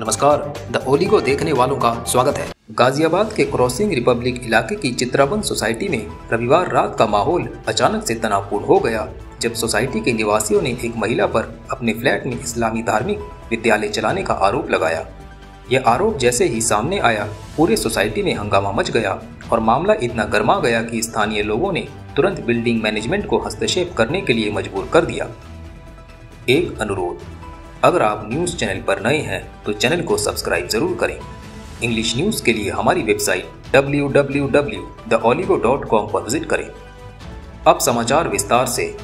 नमस्कार, द ओली को देखने वालों का स्वागत है। गाजियाबाद के क्रॉसिंग रिपब्लिक इलाके की चित्रावन सोसाइटी में रविवार रात का माहौल अचानक से तनावपूर्ण हो गया जब सोसाइटी के निवासियों ने एक महिला पर अपने फ्लैट में इस्लामी धार्मिक विद्यालय चलाने का आरोप लगाया। यह आरोप जैसे ही सामने आया, पूरे सोसाइटी में हंगामा मच गया और मामला इतना गर्मा गया कि स्थानीय लोगों ने तुरंत बिल्डिंग मैनेजमेंट को हस्तक्षेप करने के लिए मजबूर कर दिया। एक अनुरोध, अगर आप न्यूज़ चैनल पर नए हैं तो चैनल को सब्सक्राइब जरूर करें। इंग्लिश न्यूज़ के लिए हमारी वेबसाइट www.theoligo.com पर विजिट करें। अब समाचार विस्तार से।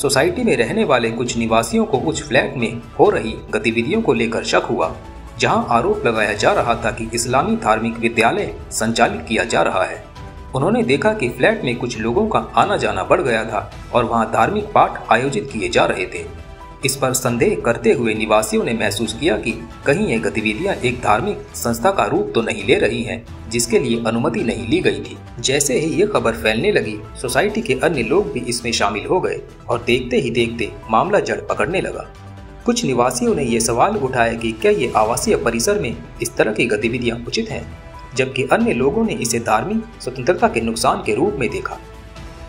सोसाइटी में रहने वाले कुछ निवासियों को उस फ्लैट में हो रही गतिविधियों को लेकर शक हुआ, जहां आरोप लगाया जा रहा था कि इस्लामी धार्मिक विद्यालय संचालित किया जा रहा है। उन्होंने देखा कि फ्लैट में कुछ लोगों का आना जाना बढ़ गया था और वहां धार्मिक पाठ आयोजित किए जा रहे थे। इस पर संदेह करते हुए निवासियों ने महसूस किया कि कहीं ये गतिविधियां एक धार्मिक संस्था का रूप तो नहीं ले रही हैं, जिसके लिए अनुमति नहीं ली गई थी। जैसे ही ये खबर फैलने लगी, सोसाइटी के अन्य लोग भी इसमें शामिल हो गए और देखते ही देखते मामला जड़ पकड़ने लगा। कुछ निवासियों ने ये सवाल उठाया कि क्या ये आवासीय परिसर में इस तरह की गतिविधियां उचित हैं, जबकि अन्य लोगों ने इसे धार्मिक स्वतंत्रता के नुकसान के रूप में देखा।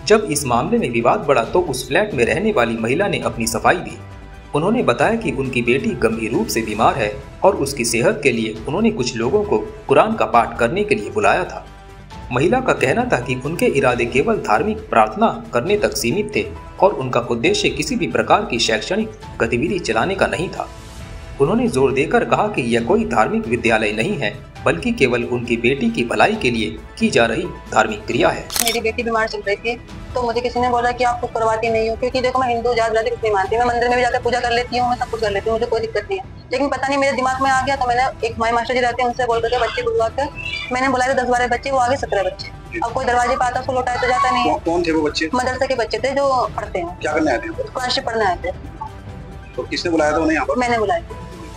जब इस मामले में विवाद बढ़ा तो उस फ्लैट में रहने वाली महिला ने अपनी सफाई दी। उन्होंने बताया कि उनकी बेटी गंभीर रूप से बीमार है और उसकी सेहत के लिए उन्होंने कुछ लोगों को कुरान का पाठ करने के लिए बुलाया था। महिला का कहना था कि उनके इरादे केवल धार्मिक प्रार्थना करने तक सीमित थे और उनका उद्देश्य किसी भी प्रकार की शैक्षणिक गतिविधि चलाने का नहीं था। उन्होंने जोर देकर कहा कि यह कोई धार्मिक विद्यालय नहीं है, बल्कि केवल उनकी बेटी की भलाई के लिए की जा रही धार्मिक क्रिया है। मेरी बेटी बीमार चल रही थी तो मुझे किसी ने बोला कि आप कुछ करवाती नहीं हो, क्योंकि देखो मैं हिंदू जात कुछ नहीं मानती। मैं मंदिर में भी जाकर पूजा कर लेती हूँ, मैं सब कुछ कर लेती हूँ, मुझे कोई दिक्कत नहीं है। लेकिन पता नहीं मेरे दिमाग में आ गया तो मैंने एक माई मास्टर जी रहते हैं, उनसे बोल करके बच्चे बुलवा कर मैंने बुलाया 10-12 बच्चे, वो आगे 17 बच्चे। अब कोई दरवाजे पर आता उसको लौटाया तो जाता नहीं है। कौन थे वो बच्चे? मदरसे के बच्चे थे जो पढ़ते हैं। क्या करने आए थे? कुरान पढ़ने आए थे। तो किसने बुलाया था उन्हें यहाँ पर? मैंने बुलाया।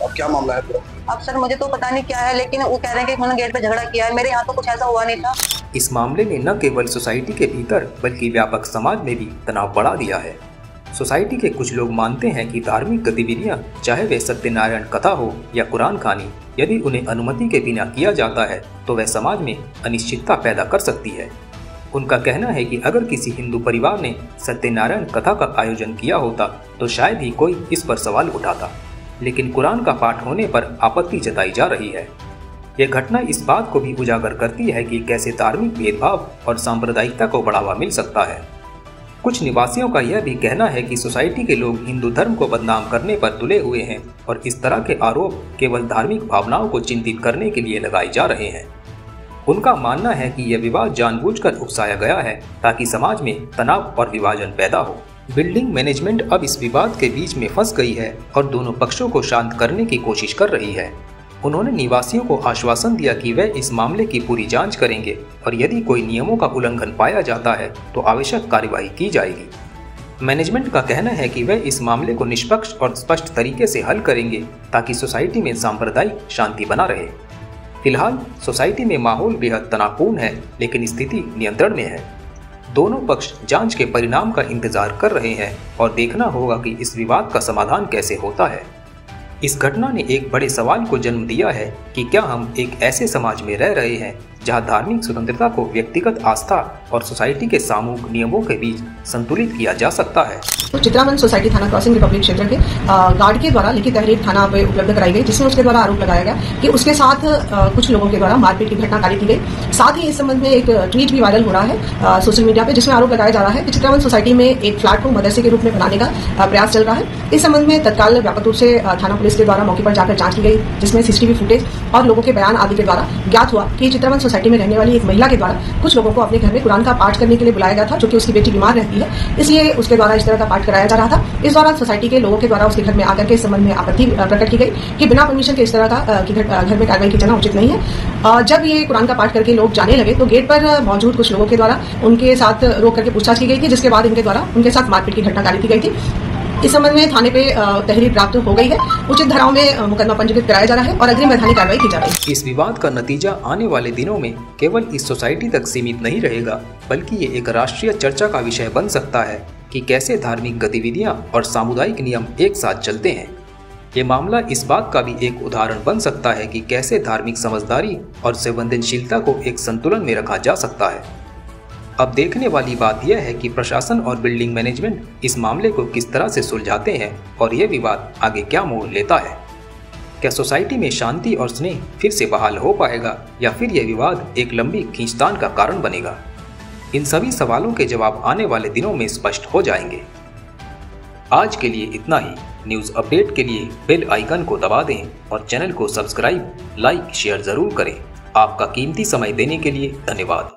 अब क्या मामला है पूरा? अब सर मुझे तो पता नहीं क्या है, लेकिन वो कह रहे हैं कि उन्होंने गेट पे झगड़ा किया है। मेरे यहाँ तो कुछ ऐसा हुआ नहीं था। इस मामले ने न केवल सोसाइटी के भीतर बल्कि व्यापक समाज में भी तनाव बढ़ा दिया है। सोसाइटी के कुछ लोग मानते हैं कि धार्मिक गतिविधियां, चाहे वे सत्यनारायण कथा हो या कुरान खानी, यदि उन्हें अनुमति के बिना किया जाता है तो वह समाज में अनिश्चितता पैदा कर सकती है। उनका कहना है कि अगर किसी हिंदू परिवार ने सत्यनारायण कथा का आयोजन किया होता तो शायद ही कोई इस पर सवाल उठाता, लेकिन कुरान का पाठ होने पर आपत्ति जताई जा रही है। यह घटना इस बात को भी उजागर करती है कि कैसे धार्मिक भेदभाव और सांप्रदायिकता को बढ़ावा मिल सकता है। कुछ निवासियों का यह भी कहना है कि सोसाइटी के लोग हिंदू धर्म को बदनाम करने पर तुले हुए हैं और इस तरह के आरोप केवल धार्मिक भावनाओं को चिंतित करने के लिए लगाए जा रहे हैं। उनका मानना है कि यह विवाद जानबूझकर उकसाया गया है ताकि समाज में तनाव और विभाजन पैदा हो। बिल्डिंग मैनेजमेंट अब इस विवाद के बीच में फंस गई है और दोनों पक्षों को शांत करने की कोशिश कर रही है। उन्होंने निवासियों को आश्वासन दिया कि वे इस मामले की पूरी जांच करेंगे और यदि कोई नियमों का उल्लंघन पाया जाता है तो आवश्यक कार्यवाही की जाएगी। मैनेजमेंट का कहना है कि वे इस मामले को निष्पक्ष और स्पष्ट तरीके से हल करेंगे ताकि सोसाइटी में सांप्रदायिक शांति बना रहे। फिलहाल सोसाइटी में माहौल बेहद तनावपूर्ण है, लेकिन स्थिति नियंत्रण में है। दोनों पक्ष जांच के परिणाम का इंतजार कर रहे हैं और देखना होगा कि इस विवाद का समाधान कैसे होता है। इस घटना ने एक बड़े सवाल को जन्म दिया है कि क्या हम एक ऐसे समाज में रह रहे हैं जहां धार्मिक स्वतंत्रता को व्यक्तिगत आस्था और सोसाइटी के सामूहिक नियमों के बीच संतुलित किया जा सकता है। तो चित्रावन सोसाइटी थाना क्रॉसिंग रिपब्लिक क्षेत्र के गार्ड के द्वारा लिखित तहरीर थाना पे उपलब्ध कराई गई, जिसमें उसके द्वारा आरोप लगाया गया कि उसके साथ कुछ लोगों के द्वारा मारपीट की घटना कार्य की गई। साथ ही इस संबंध में एक ट्वीट भी वायरल हो रहा है सोशल मीडिया पे, जिसमें आरोप लगाया जा रहा है कि चित्रावन सोसाइटी में एक फ्लैट को मदरसे के रूप में बनाने का प्रयास चल रहा है। इस संबंध में तत्काल व्यापक रूप से थाना पुलिस के द्वारा मौके पर जाकर जांच की गई, जिसमें सीसीटीवी फुटेज और लोगों के बयान आदि के द्वारा ज्ञात हुआ कि चित्रावन सोसाइटी में रहने वाली एक महिला के द्वारा कुछ लोगों को अपने घर में कुरान का पाठ करने के लिए बुलाया गया था, जो कि उसकी बेटी बीमार रहती है, इसलिए उसके द्वारा इस तरह का पाठ कराया जा रहा था। इस दौरान सोसाइटी के लोगों के द्वारा उसके घर में आकर के इस संबंध में आपत्ति प्रकट की गई कि बिना परमिशन के इस तरह का घर में कार्रवाई की जाना उचित नहीं है। जब ये कुरान का पाठ करके लोग जाने लगे तो गेट पर मौजूद कुछ लोगों के द्वारा उनके साथ रोक करके पूछताछ की गई थी, जिसके बाद इनके द्वारा उनके साथ मारपीट की घटना कार्य की गई थी। इस संबंध में थाने पे तहरीर प्राप्त हो गई है। उचित धाराओं में मुकदमा पंजीकृत कराया जा रहा है और अग्रिम वैधानिक कार्रवाई की जा रही है। इस विवाद का नतीजा आने वाले दिनों में केवल इस सोसाइटी तक सीमित नहीं रहेगा, बल्कि ये एक राष्ट्रीय चर्चा का विषय बन सकता है कि कैसे धार्मिक गतिविधियां और सामुदायिक नियम एक साथ चलते हैं। ये मामला इस बात का भी एक उदाहरण बन सकता है कि कैसे धार्मिक समझदारी और संवेदनशीलता को एक संतुलन में रखा जा सकता है। अब देखने वाली बात यह है कि प्रशासन और बिल्डिंग मैनेजमेंट इस मामले को किस तरह से सुलझाते हैं और यह विवाद आगे क्या मोड़ लेता है। क्या सोसाइटी में शांति और स्नेह फिर से बहाल हो पाएगा या फिर यह विवाद एक लंबी खींचतान का कारण बनेगा? इन सभी सवालों के जवाब आने वाले दिनों में स्पष्ट हो जाएंगे। आज के लिए इतना ही। न्यूज़ अपडेट के लिए बेल आइकन को दबा दें और चैनल को सब्सक्राइब, लाइक, शेयर जरूर करें। आपका कीमती समय देने के लिए धन्यवाद।